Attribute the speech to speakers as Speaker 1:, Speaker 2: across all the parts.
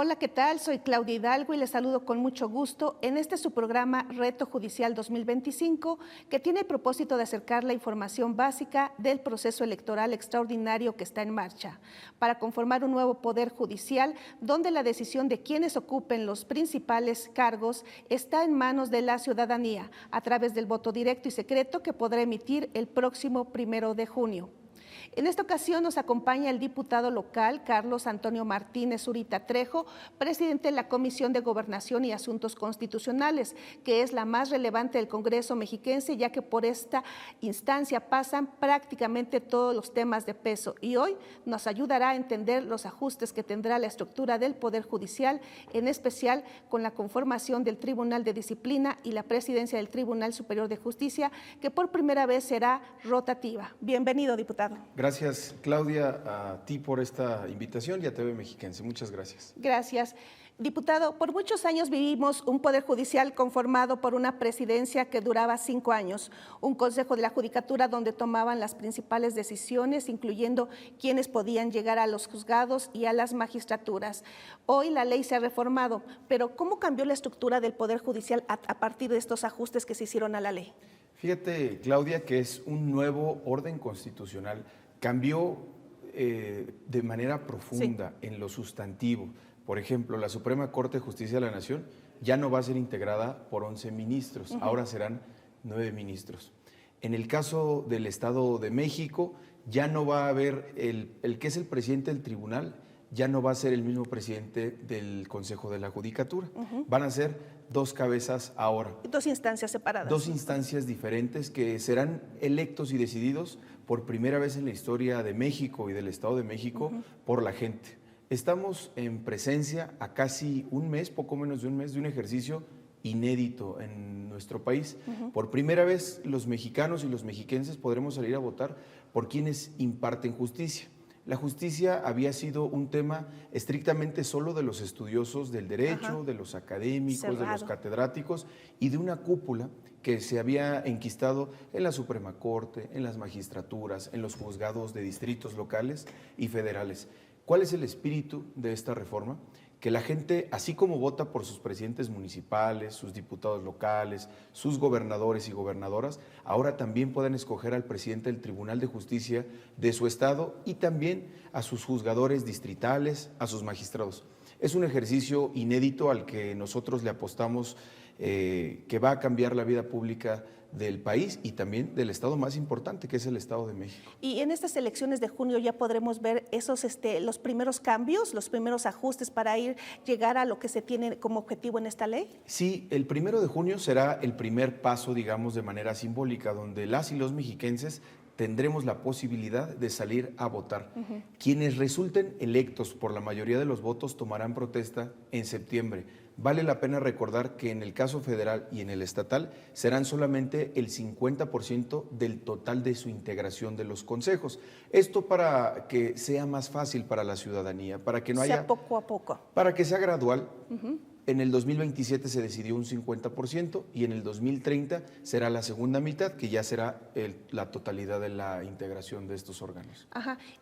Speaker 1: Hola, ¿qué tal? Soy Claudia Hidalgo y les saludo con mucho gusto en este su programa Reto Judicial 2025, que tiene el propósito de acercar la información básica del proceso electoral extraordinario que está en marcha, para conformar un nuevo poder judicial donde la decisión de quienes ocupen los principales cargos está en manos de la ciudadanía a través del voto directo y secreto que podrá emitir el próximo 1 de junio. En esta ocasión nos acompaña el diputado local Carlos Antonio Martínez Zurita Trejo, presidente de la Comisión de Gobernación y Asuntos Constitucionales, que es la más relevante del Congreso mexiquense, ya que por esta instancia pasan prácticamente todos los temas de peso y hoy nos ayudará a entender los ajustes que tendrá la estructura del Poder Judicial, en especial con la conformación del Tribunal de Disciplina y la presidencia del Tribunal Superior de Justicia, que por primera vez será rotativa. Bienvenido, diputado.
Speaker 2: Gracias, Claudia, a ti por esta invitación y a TV Mexiquense. Muchas gracias.
Speaker 1: Gracias. Diputado, por muchos años vivimos un Poder Judicial conformado por una presidencia que duraba 5 años, un Consejo de la Judicatura donde tomaban las principales decisiones, incluyendo quienes podían llegar a los juzgados y a las magistraturas. Hoy la ley se ha reformado, pero ¿cómo cambió la estructura del Poder Judicial a partir de estos ajustes que se hicieron a la ley?
Speaker 2: Fíjate, Claudia, que es un nuevo orden constitucional. Cambió de manera profunda en lo sustantivo. Por ejemplo, la Suprema Corte de Justicia de la Nación ya no va a ser integrada por 11 ministros, ahora serán 9 ministros. En el caso del Estado de México, ya no va a haber el que es el presidente del tribunal, ya no va a ser el mismo presidente del Consejo de la Judicatura. Van a ser 2 cabezas ahora.
Speaker 1: 2 instancias separadas.
Speaker 2: 2 instancias diferentes que serán electos y decididos por primera vez en la historia de México y del Estado de México por la gente. Estamos en presencia a casi un mes, poco menos de un mes, de un ejercicio inédito en nuestro país. Por primera vez los mexicanos y los mexiquenses podremos salir a votar por quienes imparten justicia. La justicia había sido un tema estrictamente solo de los estudiosos del derecho, de los académicos, cerrado, de los catedráticos y de una cúpula que se había enquistado en la Suprema Corte, en las magistraturas, en los juzgados de distritos locales y federales. ¿Cuál es el espíritu de esta reforma? Que la gente, así como vota por sus presidentes municipales, sus diputados locales, sus gobernadores y gobernadoras, ahora también puedan escoger al presidente del Tribunal de Justicia de su estado y también a sus juzgadores distritales, a sus magistrados. Es un ejercicio inédito al que nosotros le apostamos, que va a cambiar la vida pública del país y también del estado más importante, que es el Estado de México.
Speaker 1: Y en estas elecciones de junio ya podremos ver esos, los primeros cambios, los primeros ajustes para llegar a lo que se tiene como objetivo en esta ley.
Speaker 2: Sí, el 1 de junio será el primer paso, digamos, de manera simbólica, donde las y los mexiquenses tendremos la posibilidad de salir a votar. Quienes resulten electos por la mayoría de los votos tomarán protesta en septiembre. Vale la pena recordar que en el caso federal y en el estatal serán solamente el 50% del total de su integración de los consejos. Esto para que sea más fácil para la ciudadanía, para que no haya…
Speaker 1: sea poco a poco.
Speaker 2: Para que sea gradual. En el 2027 se decidió un 50% y en el 2030 será la segunda mitad, que ya será la totalidad de la integración de estos órganos.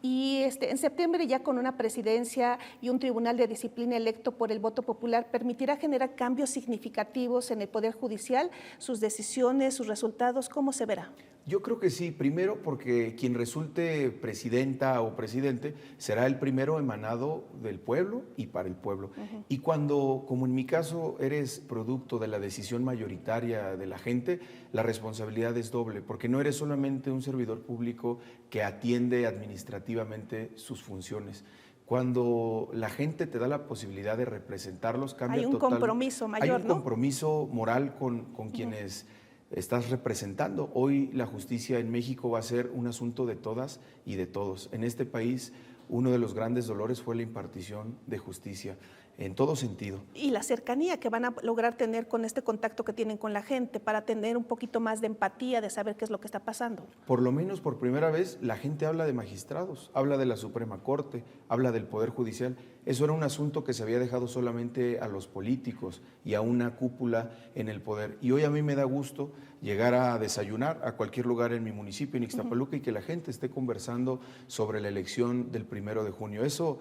Speaker 1: Y en septiembre, ya con una presidencia y un tribunal de disciplina electo por el voto popular, ¿permitirá generar cambios significativos en el Poder Judicial? ¿Sus decisiones, sus resultados, cómo se verá?
Speaker 2: Yo creo que sí, primero porque quien resulte presidenta o presidente será el primero emanado del pueblo y para el pueblo. Y cuando, como en mi caso, eres producto de la decisión mayoritaria de la gente, la responsabilidad es doble, porque no eres solamente un servidor público que atiende administrativamente sus funciones. Cuando la gente te da la posibilidad de representarlos, cambia totalmente.
Speaker 1: Hay un compromiso mayor,
Speaker 2: ¿no? Hay un compromiso moral con quienes estás representando. Hoy la justicia en México va a ser un asunto de todas y de todos. En este país, uno de los grandes dolores fue la impartición de justicia, en todo sentido.
Speaker 1: Y la cercanía que van a lograr tener con este contacto que tienen con la gente para tener un poquito más de empatía, de saber qué es lo que está pasando.
Speaker 2: Por lo menos por primera vez la gente habla de magistrados, habla de la Suprema Corte, habla del Poder Judicial. Eso era un asunto que se había dejado solamente a los políticos y a una cúpula en el poder. Y hoy a mí me da gusto llegar a desayunar a cualquier lugar en mi municipio, en Ixtapaluca, y que la gente esté conversando sobre la elección del 1 de junio. Eso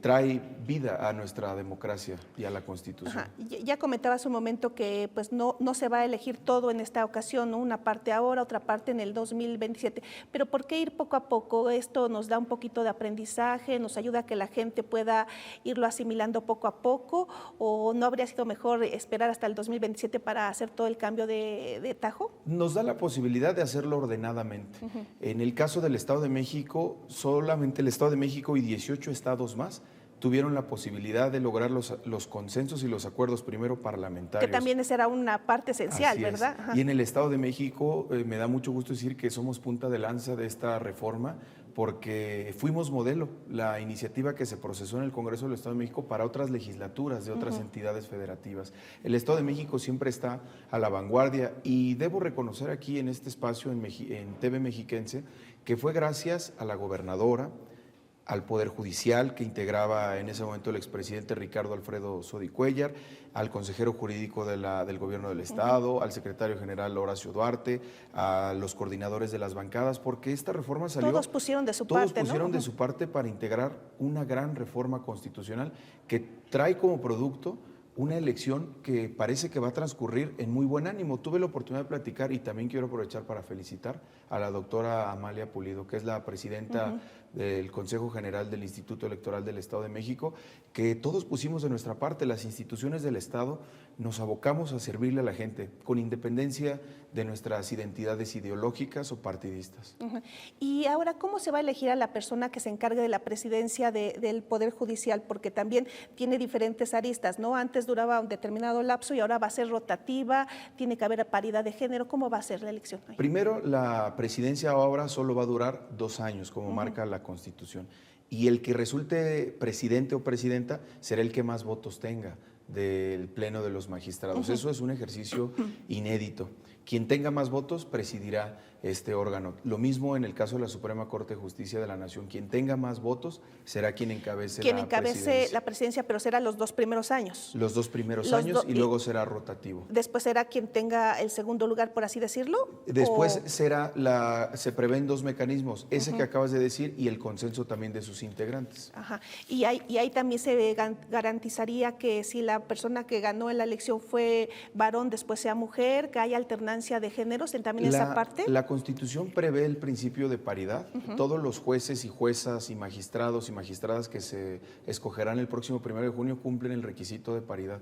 Speaker 2: trae vida a nuestra democracia y a la Constitución.
Speaker 1: Ajá. Ya comentaba hace un momento que pues no se va a elegir todo en esta ocasión, ¿no? Una parte ahora, otra parte en el 2027, pero ¿por qué ir poco a poco? Esto nos da un poquito de aprendizaje, nos ayuda a que la gente pueda irlo asimilando poco a poco, ¿o no habría sido mejor esperar hasta el 2027 para hacer todo el cambio de tajo?
Speaker 2: Nos da la posibilidad de hacerlo ordenadamente. En el caso del Estado de México, solamente el Estado de México y 18 estados más tuvieron la posibilidad de lograr los consensos y los acuerdos primero parlamentarios.
Speaker 1: Que también esa era una parte esencial,
Speaker 2: Así
Speaker 1: ¿verdad?
Speaker 2: Ajá. Y en el Estado de México me da mucho gusto decir que somos punta de lanza de esta reforma porque fuimos modelo, la iniciativa que se procesó en el Congreso del Estado de México para otras legislaturas de otras entidades federativas. El Estado de México siempre está a la vanguardia y debo reconocer aquí en este espacio en TV Mexiquense que fue gracias a la gobernadora, al Poder Judicial, que integraba en ese momento el expresidente Ricardo Alfredo Sodi Cuéllar, al consejero jurídico del Gobierno del Estado, al secretario general Horacio Duarte, a los coordinadores de las bancadas, porque esta reforma salió...
Speaker 1: Todos pusieron de su parte,
Speaker 2: Todos pusieron de su parte para integrar una gran reforma constitucional que trae como producto una elección que parece que va a transcurrir en muy buen ánimo. Tuve la oportunidad de platicar y también quiero aprovechar para felicitar a la doctora Amalia Pulido, que es la presidenta del Consejo General del Instituto Electoral del Estado de México, que todos pusimos de nuestra parte, las instituciones del Estado, nos abocamos a servirle a la gente, con independencia de nuestras identidades ideológicas o partidistas.
Speaker 1: Y ahora, ¿cómo se va a elegir a la persona que se encargue de la presidencia del Poder Judicial? Porque también tiene diferentes aristas, ¿no? Antes duraba un determinado lapso y ahora va a ser rotativa, tiene que haber paridad de género. ¿Cómo va a ser la elección?
Speaker 2: Primero, la presidencia ahora solo va a durar 2 años, como marca la Constitución. Y el que resulte presidente o presidenta será el que más votos tenga del Pleno de los Magistrados. Eso es un ejercicio inédito. Quien tenga más votos presidirá este órgano. Lo mismo en el caso de la Suprema Corte de Justicia de la Nación. Quien tenga más votos será quien encabece
Speaker 1: la presidencia, pero será los 2 primeros años.
Speaker 2: Los 2 primeros años y luego será rotativo.
Speaker 1: ¿Después será quien tenga el segundo lugar, por así decirlo?
Speaker 2: Después se prevén 2 mecanismos, ese que acabas de decir y el consenso también de sus integrantes.
Speaker 1: Ajá. Y ahí también se garantizaría que si la persona que ganó en la elección fue varón, después sea mujer, que haya alternancia de géneros, también esa parte.
Speaker 2: La Constitución prevé el principio de paridad. Todos los jueces y juezas y magistrados y magistradas que se escogerán el próximo 1 de junio cumplen el requisito de paridad.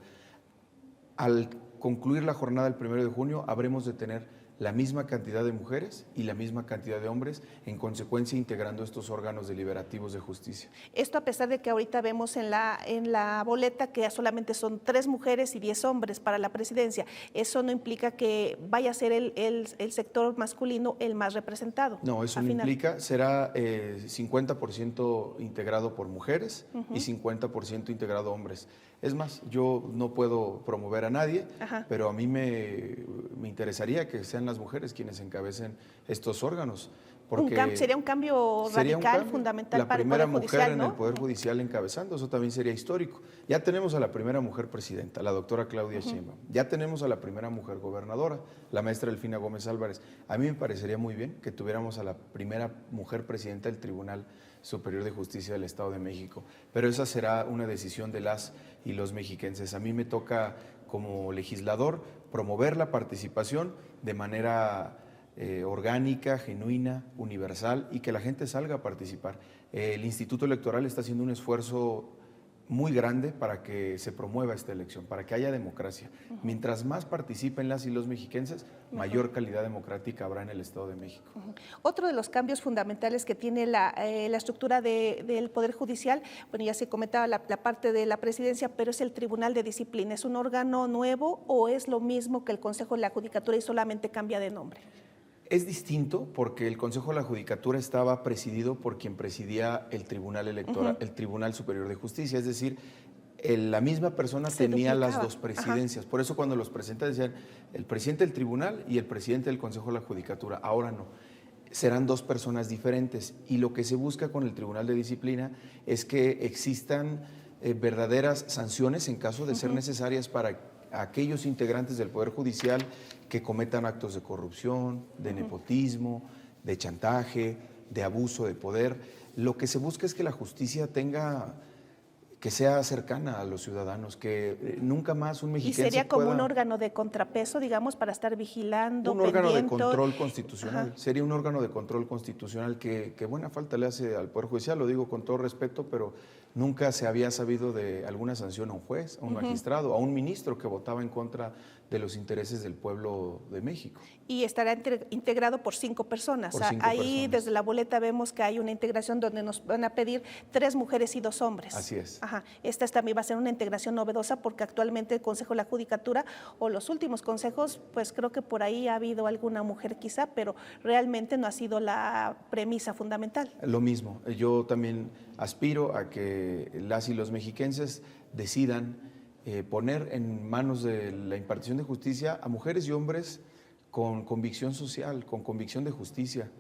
Speaker 2: Al concluir la jornada del 1 de junio habremos de tener la misma cantidad de mujeres y la misma cantidad de hombres, en consecuencia integrando estos órganos deliberativos de justicia.
Speaker 1: Esto a pesar de que ahorita vemos en la boleta que solamente son 3 mujeres y 10 hombres para la presidencia. Eso no implica que vaya a ser el sector masculino el más representado.
Speaker 2: No, eso no implica, será 50% integrado por mujeres y 50% integrado hombres. Es más, yo no puedo promover a nadie, pero a mí me interesaría que sean las mujeres quienes encabecen estos órganos. Porque
Speaker 1: sería un cambio radical, fundamental para el Poder Judicial, ¿no?
Speaker 2: La primera mujer en el Poder Judicial encabezando, eso también sería histórico. Ya tenemos a la primera mujer presidenta, la doctora Claudia Sheinbaum. Ya tenemos a la primera mujer gobernadora, la maestra Delfina Gómez Álvarez. A mí me parecería muy bien que tuviéramos a la primera mujer presidenta del Tribunal Superior de Justicia del Estado de México. Pero esa será una decisión de las y los mexiquenses. A mí me toca, como legislador, promover la participación de manera orgánica, genuina, universal y que la gente salga a participar. El Instituto Electoral está haciendo un esfuerzo muy grande para que se promueva esta elección, para que haya democracia. Mientras más participen las y los mexiquenses, mayor calidad democrática habrá en el Estado de México.
Speaker 1: Otro de los cambios fundamentales que tiene la estructura del Poder Judicial, bueno, ya se comentaba la parte de la presidencia, pero es el Tribunal de Disciplina. ¿Es un órgano nuevo o es lo mismo que el Consejo de la Judicatura y solamente cambia de nombre?
Speaker 2: Es distinto porque el Consejo de la Judicatura estaba presidido por quien presidía el Tribunal Electoral, el Tribunal Superior de Justicia, es decir, la misma persona tenía las 2 presidencias. Por eso cuando los presentan decían el presidente del tribunal y el presidente del Consejo de la Judicatura. Ahora no, serán 2 personas diferentes y lo que se busca con el Tribunal de Disciplina es que existan verdaderas sanciones en caso de ser necesarias para aquellos integrantes del Poder Judicial que cometan actos de corrupción, de nepotismo, de chantaje, de abuso de poder. Lo que se busca es que la justicia que sea cercana a los ciudadanos, que nunca más un
Speaker 1: ¿Y
Speaker 2: mexiquense
Speaker 1: sería como un
Speaker 2: pueda...
Speaker 1: órgano de contrapeso, digamos, para estar vigilando,
Speaker 2: Un órgano de
Speaker 1: pendiente?
Speaker 2: control constitucional,
Speaker 1: Ajá.
Speaker 2: sería un órgano de control constitucional que buena falta le hace al Poder Judicial, lo digo con todo respeto, pero nunca se había sabido de alguna sanción a un juez, a un magistrado, a un ministro que votaba en contra de los intereses del pueblo de México.
Speaker 1: Y estará integrado por 5 personas.
Speaker 2: Por 5
Speaker 1: Ahí
Speaker 2: personas.
Speaker 1: desde la boleta vemos que hay una integración donde nos van a pedir 3 mujeres y 2 hombres.
Speaker 2: Así es.
Speaker 1: Ajá. Esta también va a ser una integración novedosa porque actualmente el Consejo de la Judicatura o los últimos consejos, pues creo que por ahí ha habido alguna mujer quizá, pero realmente no ha sido la premisa fundamental.
Speaker 2: Lo mismo, yo también aspiro a que las y los mexiquenses decidan poner en manos de la impartición de justicia a mujeres y hombres con convicción social, con convicción de justicia.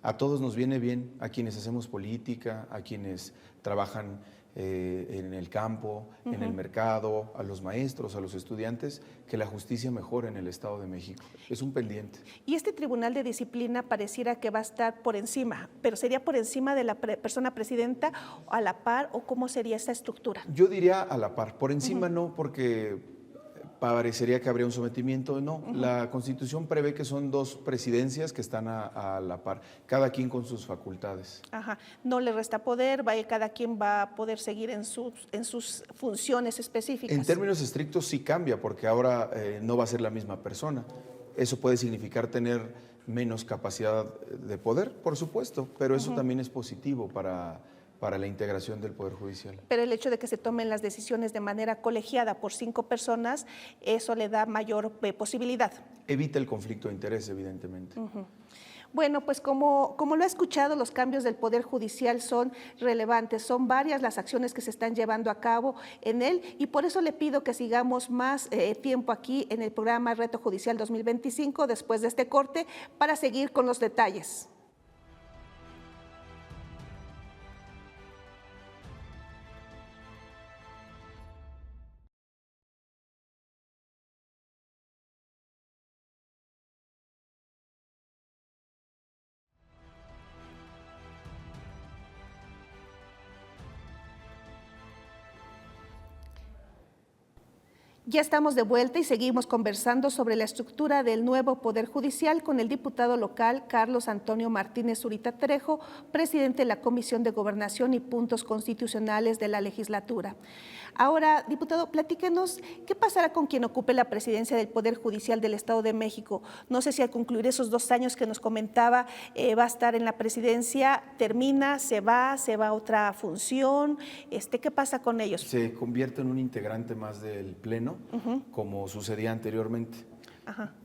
Speaker 2: A todos nos viene bien, a quienes hacemos política, a quienes trabajan en el campo, en el mercado, a los maestros, a los estudiantes, que la justicia mejore en el Estado de México. Es un pendiente.
Speaker 1: Y este Tribunal de Disciplina pareciera que va a estar por encima, pero ¿sería por encima de la persona presidenta, a la par, o cómo sería esa estructura?
Speaker 2: Yo diría a la par, por encima no, porque parecería que habría un sometimiento, no. La Constitución prevé que son 2 presidencias que están a la par, cada quien con sus facultades.
Speaker 1: Ajá. No le resta poder, cada quien va a poder seguir en sus funciones específicas.
Speaker 2: En términos estrictos sí cambia, porque ahora no va a ser la misma persona. Eso puede significar tener menos capacidad de poder, por supuesto, pero eso también es positivo para la integración del Poder Judicial.
Speaker 1: Pero el hecho de que se tomen las decisiones de manera colegiada por 5 personas, eso le da mayor posibilidad.
Speaker 2: Evita el conflicto de interés, evidentemente.
Speaker 1: Bueno, pues como lo ha escuchado, los cambios del Poder Judicial son relevantes, son varias las acciones que se están llevando a cabo en él y por eso le pido que sigamos más tiempo aquí en el programa Reto Judicial 2025 después de este corte para seguir con los detalles. Ya estamos de vuelta y seguimos conversando sobre la estructura del nuevo Poder Judicial con el diputado local Carlos Antonio Martínez Zurita Trejo, presidente de la Comisión de Gobernación y Puntos Constitucionales de la legislatura. Ahora, diputado, platíquenos, ¿qué pasará con quien ocupe la presidencia del Poder Judicial del Estado de México? No sé si al concluir esos 2 años que nos comentaba va a estar en la presidencia, termina, se va a otra función, ¿qué pasa con ellos?
Speaker 2: Se convierte en un integrante más del Pleno, como sucedía anteriormente.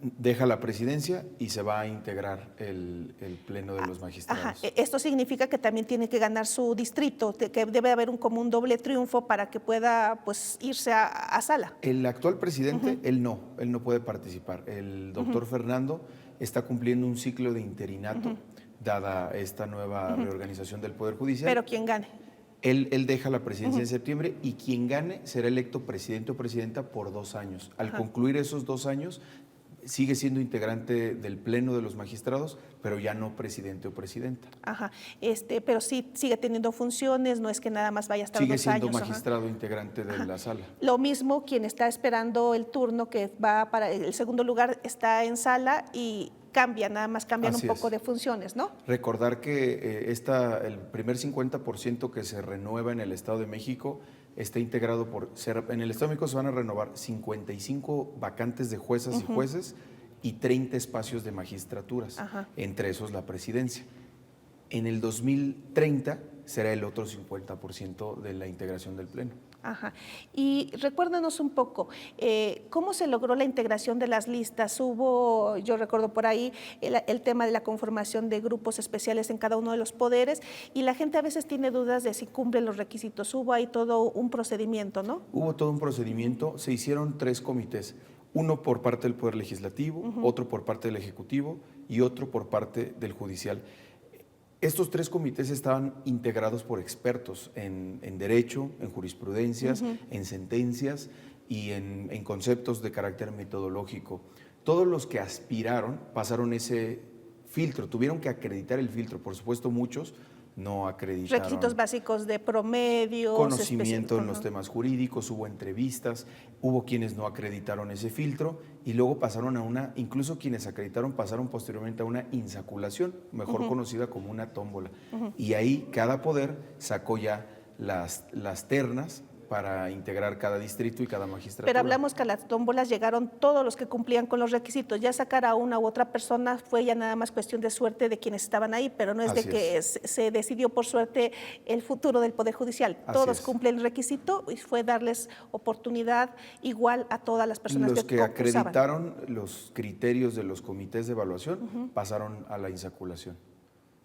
Speaker 2: Deja la presidencia y se va a integrar el Pleno de los Magistrados.
Speaker 1: Esto significa que también tiene que ganar su distrito, que debe haber como un doble triunfo para que pueda pues, irse a sala.
Speaker 2: El actual presidente, él no puede participar. El doctor Fernando está cumpliendo un ciclo de interinato, dada esta nueva reorganización del Poder Judicial.
Speaker 1: Pero quien gane.
Speaker 2: Él deja la presidencia en septiembre y quien gane será electo presidente o presidenta por 2 años. Al concluir esos 2 años, sigue siendo integrante del Pleno de los Magistrados, pero ya no presidente o presidenta.
Speaker 1: Pero sí sigue teniendo funciones, no es que nada más vaya a estar 2 años.
Speaker 2: Sigue siendo magistrado integrante de la sala.
Speaker 1: Lo mismo quien está esperando el turno, que va para el segundo lugar, está en sala y nada más cambian un poco de funciones, ¿no?
Speaker 2: Recordar que el primer 50% que se renueva en el Estado de México está integrado en el Estado de México se van a renovar 55 vacantes de juezas y jueces y 30 espacios de magistraturas, entre esos la presidencia. En el 2030 será el otro 50% de la integración del Pleno.
Speaker 1: Y recuérdanos un poco, ¿cómo se logró la integración de las listas? Yo recuerdo por ahí el tema de la conformación de grupos especiales en cada uno de los poderes y la gente a veces tiene dudas de si cumplen los requisitos. Hubo ahí todo un procedimiento, ¿no?
Speaker 2: Hubo todo un procedimiento, se hicieron 3 comités, uno por parte del Poder Legislativo, otro por parte del Ejecutivo y otro por parte del Judicial. Estos 3 comités estaban integrados por expertos en derecho, en jurisprudencias, en sentencias y en conceptos de carácter metodológico. Todos los que aspiraron pasaron ese filtro, tuvieron que acreditar el filtro, por supuesto muchos no acreditaron.
Speaker 1: Requisitos básicos de promedios.
Speaker 2: Conocimiento en los temas jurídicos, hubo entrevistas, hubo quienes no acreditaron ese filtro y luego pasaron a incluso quienes acreditaron pasaron posteriormente a una insaculación, mejor conocida como una tómbola. Y ahí cada poder sacó ya las ternas para integrar cada distrito y cada magistratura.
Speaker 1: Pero hablamos que a las tómbolas llegaron todos los que cumplían con los requisitos. Ya sacar a una u otra persona fue ya nada más cuestión de suerte de quienes estaban ahí, pero no es
Speaker 2: Así
Speaker 1: de que se decidió por suerte el futuro del Poder Judicial. Todos cumplen el requisito y fue darles oportunidad igual a todas las personas
Speaker 2: los que
Speaker 1: concursaban.
Speaker 2: acreditaron los criterios de los comités de evaluación pasaron a la insaculación.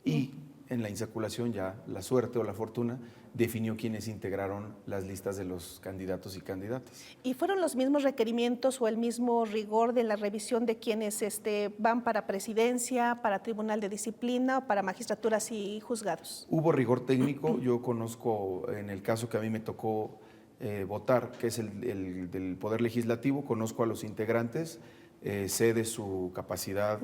Speaker 2: Y en la insaculación ya la suerte o la fortuna definió quienes integraron las listas de los candidatos y candidatas.
Speaker 1: ¿Y fueron los mismos requerimientos o el mismo rigor de la revisión de quienes van para presidencia, para tribunal de disciplina o para magistraturas y juzgados?
Speaker 2: Hubo rigor técnico. Yo conozco, en el caso que a mí me tocó votar, que es el del Poder Legislativo, conozco a los integrantes, sé de su capacidad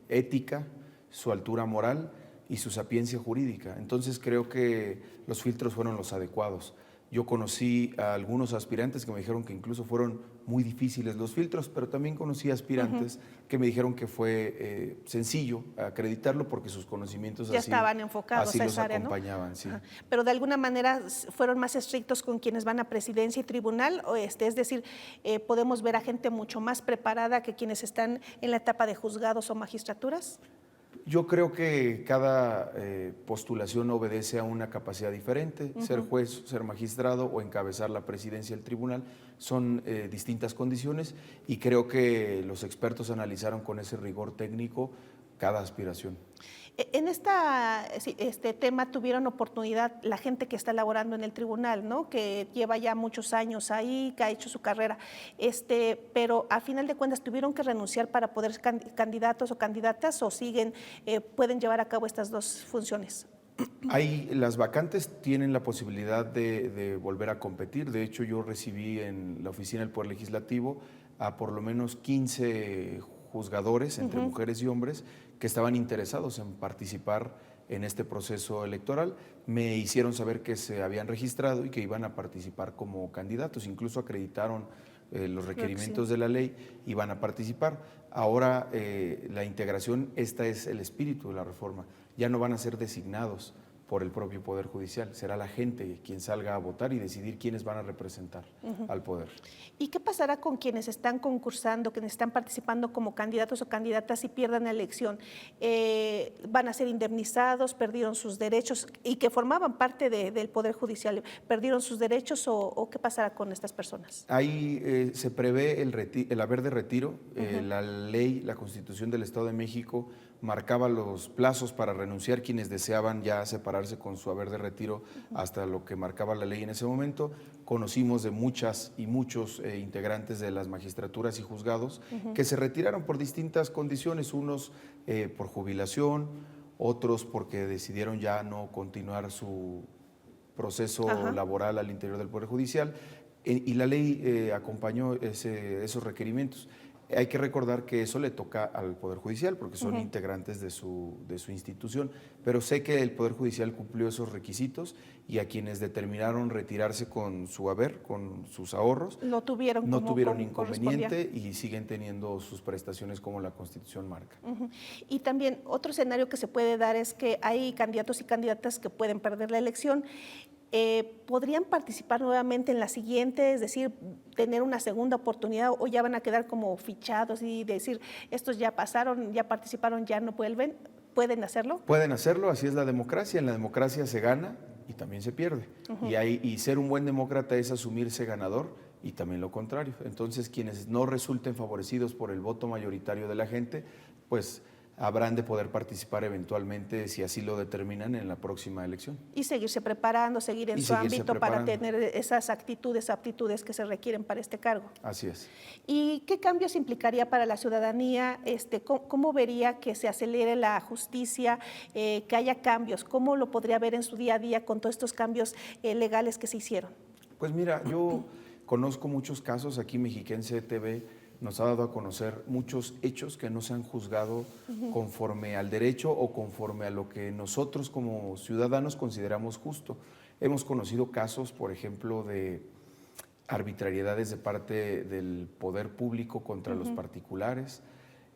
Speaker 2: ética, su altura moral y su sapiencia jurídica. Entonces creo que los filtros fueron los adecuados. Yo conocí a algunos aspirantes que me dijeron que incluso fueron muy difíciles los filtros, pero también conocí aspirantes que me dijeron que fue sencillo acreditarlo porque sus conocimientos
Speaker 1: ya estaban enfocados
Speaker 2: así
Speaker 1: a
Speaker 2: los
Speaker 1: esa área,
Speaker 2: acompañaban.
Speaker 1: ¿no?
Speaker 2: Sí.
Speaker 1: Pero de alguna manera fueron más estrictos con quienes van a presidencia y tribunal, o es decir, podemos ver a gente mucho más preparada que quienes están en la etapa de juzgados o magistraturas.
Speaker 2: Yo creo que cada postulación obedece a una capacidad diferente. Ser juez, ser magistrado o encabezar la presidencia del tribunal son distintas condiciones y creo que los expertos analizaron con ese rigor técnico cada aspiración.
Speaker 1: En este tema tuvieron oportunidad la gente que está laborando en el tribunal, ¿no? Que lleva ya muchos años ahí, que ha hecho su carrera, pero a final de cuentas tuvieron que renunciar para poder ser candidatos o candidatas o pueden llevar a cabo estas dos funciones.
Speaker 2: Las vacantes tienen la posibilidad de volver a competir. De hecho, yo recibí en la oficina del Poder Legislativo a por lo menos 15 juzgadores, entre mujeres y hombres, que estaban interesados en participar en este proceso electoral. Me hicieron saber que se habían registrado y que iban a participar como candidatos, incluso acreditaron los requerimientos de la ley y van a participar. Ahora la integración, esta es el espíritu de la reforma, ya no van a ser designados por el propio Poder Judicial, será la gente quien salga a votar y decidir quiénes van a representar al Poder.
Speaker 1: ¿Y qué pasará con quienes están concursando, quienes están participando como candidatos o candidatas y pierdan la elección? ¿Van a ser indemnizados, perdieron sus derechos y que formaban parte del Poder Judicial, perdieron sus derechos o qué pasará con estas personas?
Speaker 2: Ahí se prevé el haber de retiro. La ley, la Constitución del Estado de México marcaba los plazos para renunciar quienes deseaban ya separarse con su haber de retiro hasta lo que marcaba la ley en ese momento. Conocimos de muchas y muchos integrantes de las magistraturas y juzgados que se retiraron por distintas condiciones, unos por jubilación, otros porque decidieron ya no continuar su proceso laboral al interior del Poder Judicial y la ley acompañó esos requerimientos. Hay que recordar que eso le toca al Poder Judicial porque son integrantes de su institución, pero sé que el Poder Judicial cumplió esos requisitos y a quienes determinaron retirarse con su haber, con sus ahorros,
Speaker 1: no tuvieron
Speaker 2: inconveniente y siguen teniendo sus prestaciones como la Constitución marca.
Speaker 1: Y también otro escenario que se puede dar es que hay candidatos y candidatas que pueden perder la elección. ¿Podrían participar nuevamente en la siguiente, es decir, tener una segunda oportunidad o ya van a quedar como fichados y decir, estos ya pasaron, ya participaron, ya no vuelven? ¿Pueden hacerlo?
Speaker 2: Pueden hacerlo, así es la democracia. En la democracia se gana y también se pierde. Y ser un buen demócrata es asumirse ganador y también lo contrario. Entonces, quienes no resulten favorecidos por el voto mayoritario de la gente, pues habrán de poder participar eventualmente, si así lo determinan, en la próxima elección.
Speaker 1: Y seguirse preparando, seguir en su ámbito para tener esas aptitudes que se requieren para este cargo.
Speaker 2: Así es.
Speaker 1: ¿Y qué cambios implicaría para la ciudadanía? ¿Cómo vería que se acelere la justicia, que haya cambios? ¿Cómo lo podría ver en su día a día con todos estos cambios legales que se hicieron?
Speaker 2: Pues mira, yo conozco muchos casos aquí en Mexiquense TV nos ha dado a conocer muchos hechos que no se han juzgado conforme al derecho o conforme a lo que nosotros como ciudadanos consideramos justo. Hemos conocido casos, por ejemplo, de arbitrariedades de parte del poder público contra los particulares.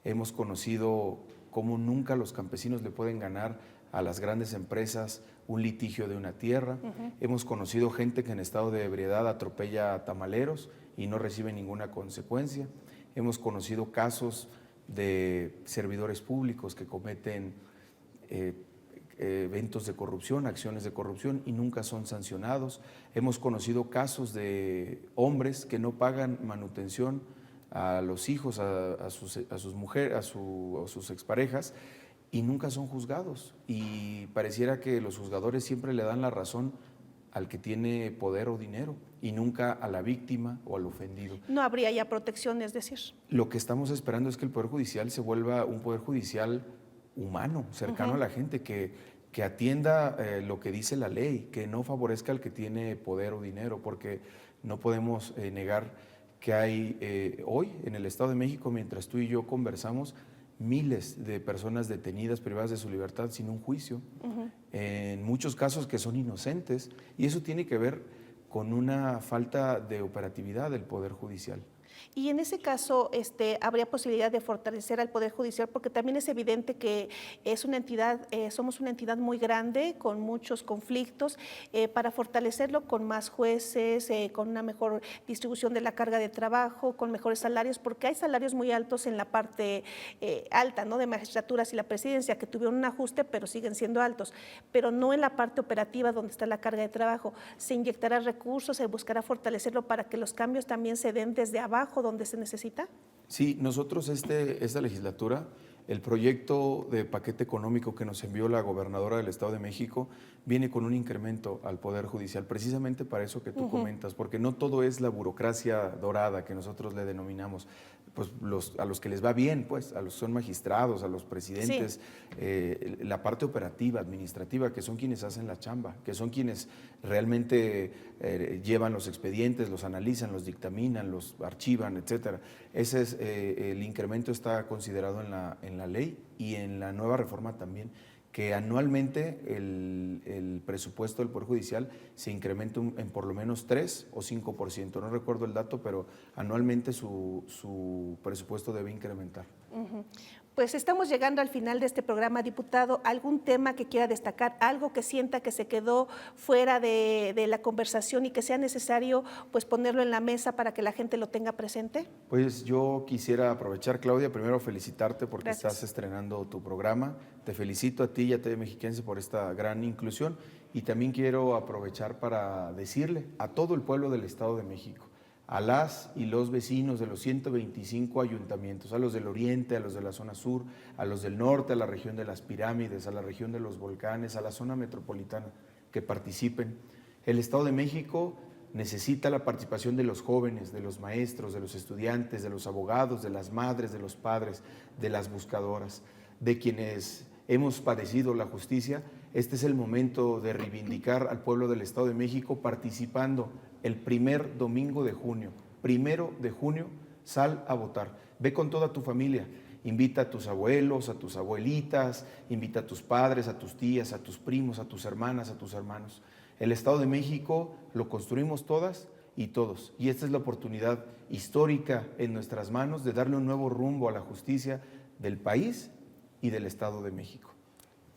Speaker 2: Hemos conocido cómo nunca los campesinos le pueden ganar a las grandes empresas un litigio de una tierra. Hemos conocido gente que en estado de ebriedad atropella a tamaleros y no recibe ninguna consecuencia. Hemos conocido casos de servidores públicos que cometen eventos de corrupción, acciones de corrupción y nunca son sancionados. Hemos conocido casos de hombres que no pagan manutención a los hijos, a sus mujeres, a sus exparejas, y nunca son juzgados. Y pareciera que los juzgadores siempre le dan la razón al que tiene poder o dinero y nunca a la víctima o al ofendido.
Speaker 1: No habría ya protección, es decir.
Speaker 2: Lo que estamos esperando es que el Poder Judicial se vuelva un Poder Judicial humano, cercano a la gente, que atienda lo que dice la ley, que no favorezca al que tiene poder o dinero, porque no podemos negar que hay hoy en el Estado de México, mientras tú y yo conversamos, miles de personas detenidas, privadas de su libertad sin un juicio, en muchos casos que son inocentes, y eso tiene que ver con una falta de operatividad del Poder Judicial.
Speaker 1: Y en ese caso, habría posibilidad de fortalecer al Poder Judicial, porque también es evidente que es una entidad, somos una entidad muy grande, con muchos conflictos, para fortalecerlo con más jueces, con una mejor distribución de la carga de trabajo, con mejores salarios, porque hay salarios muy altos en la parte alta, ¿no?, de magistraturas y la presidencia, que tuvieron un ajuste, pero siguen siendo altos, pero no en la parte operativa donde está la carga de trabajo. Se inyectará recursos, se buscará fortalecerlo para que los cambios también se den desde abajo, donde se necesita.
Speaker 2: Sí, nosotros esta legislatura, el proyecto de paquete económico que nos envió la gobernadora del Estado de México viene con un incremento al Poder Judicial, precisamente para eso que tú comentas, porque no todo es la burocracia dorada que nosotros le denominamos, pues a los que les va bien, pues a los que son magistrados, a los presidentes, la parte operativa, administrativa, que son quienes hacen la chamba, que son quienes realmente llevan los expedientes, los analizan, los dictaminan, los archivan, etcétera. Ese es el incremento está considerado en la ley y en la nueva reforma también, que anualmente el presupuesto del Poder Judicial se incrementa en por lo menos 3 o 5%. No recuerdo el dato, pero anualmente su presupuesto debe incrementar.
Speaker 1: Pues estamos llegando al final de este programa, diputado. ¿Algún tema que quiera destacar, algo que sienta que se quedó fuera de la conversación y que sea necesario pues ponerlo en la mesa para que la gente lo tenga presente?
Speaker 2: Pues yo quisiera aprovechar, Claudia, primero felicitarte porque
Speaker 1: Gracias.
Speaker 2: estás estrenando tu programa. Te felicito a ti y a TV Mexiquense por esta gran inclusión, y también quiero aprovechar para decirle a todo el pueblo del Estado de México, a las y los vecinos de los 125 ayuntamientos, a los del oriente, a los de la zona sur, a los del norte, a la región de las pirámides, a la región de los volcanes, a la zona metropolitana, que participen. El Estado de México necesita la participación de los jóvenes, de los maestros, de los estudiantes, de los abogados, de las madres, de los padres, de las buscadoras, de quienes hemos padecido la justicia. Este es el momento de reivindicar al pueblo del Estado de México participando el primer domingo de junio. 1 de junio, sal a votar. Ve con toda tu familia. Invita a tus abuelos, a tus abuelitas, invita a tus padres, a tus tías, a tus primos, a tus hermanas, a tus hermanos. El Estado de México lo construimos todas y todos. Y esta es la oportunidad histórica en nuestras manos de darle un nuevo rumbo a la justicia del país y del Estado de México.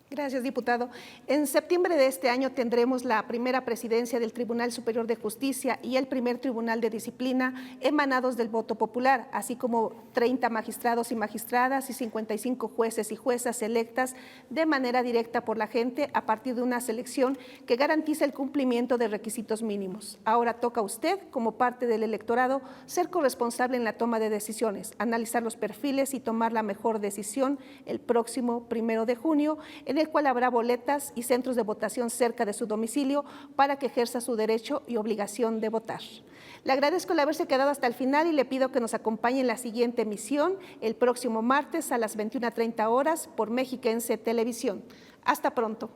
Speaker 1: Gracias, diputado. En septiembre de este año tendremos la primera presidencia del Tribunal Superior de Justicia y el primer Tribunal de Disciplina emanados del voto popular, así como 30 magistrados y magistradas y 55 jueces y juezas electas de manera directa por la gente a partir de una selección que garantiza el cumplimiento de requisitos mínimos. Ahora toca a usted, como parte del electorado, ser corresponsable en la toma de decisiones, analizar los perfiles y tomar la mejor decisión el próximo 1 de junio, en el cual habrá boletas y centros de votación cerca de su domicilio para que ejerza su derecho y obligación de votar. Le agradezco el haberse quedado hasta el final y le pido que nos acompañe en la siguiente emisión el próximo martes a las 21:30 horas por Mexiquense Televisión. Hasta pronto.